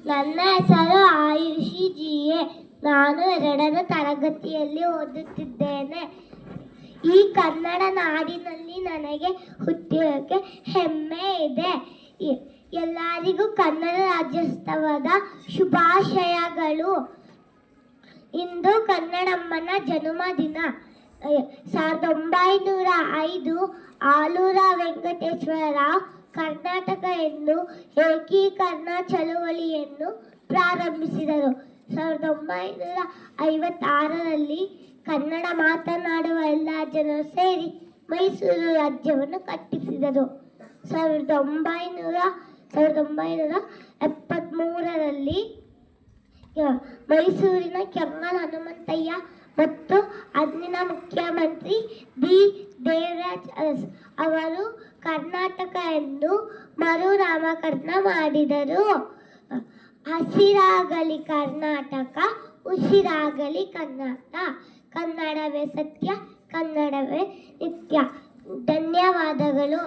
ನನ್ನ ಹೆಸರು ಆಯುಷಿ ಜಿಎ. ನಾನು 2ನೇ ತರಗತಿಯಲ್ಲಿ ಓದುತ್ತಿದ್ದೇನೆ. ಈ ಕನ್ನಡ ನಾಡಿನಲ್ಲಿ ನನಗೆ ಹುಟ್ಟಿರೋಕ್ಕೆ ಹೆಮ್ಮೆ ಇದೆ. ಎಲ್ಲರಿಗೂ ಕನ್ನಡ ರಾಜ್ಯೋತ್ಸವದ ಶುಭಾಶಯಗಳು. ಇಂದು ಕನ್ನಡಮ್ಮನ ಜನ್ಮದಿನ. 1905 ಆಲೂರ ವೆಂಕಟೇಶ್ವರರಾವ್ ಕರ್ನಾಟಕ ಎಂದು ಏಕೀಕರಣ ಚಳುವಳಿಯನ್ನು ಪ್ರಾರಂಭಿಸಿದರು. 1956ರಲ್ಲಿ ಕನ್ನಡ ಮಾತನಾಡುವ ಎಲ್ಲ ಜನರು ಸೇರಿ ಮೈಸೂರು ರಾಜ್ಯವನ್ನು ಕಟ್ಟಿಸಿದರು. 1973ರಲ್ಲಿ ಮೈಸೂರಿನ ಕೆಮ್ಮಲ್ ಹನುಮಂತಯ್ಯ ಮತ್ತು ಅಂದಿನ ಮುಖ್ಯಮಂತ್ರಿ ಡಿ ದೇವರಾಜ್ ಅರಸ್ ಅವರು ಕರ್ನಾಟಕ ಎಂದು ಮರು ನಾಮಕರಣ ಮಾಡಿದರು. ಹಸಿರಾಗಲಿ ಕರ್ನಾಟಕ, ಉಸಿರಾಗಲಿ ಕನ್ನಡ. ಕನ್ನಡವೇ ಸತ್ಯ, ಕನ್ನಡವೇ ನಿತ್ಯ. ಧನ್ಯವಾದಗಳು.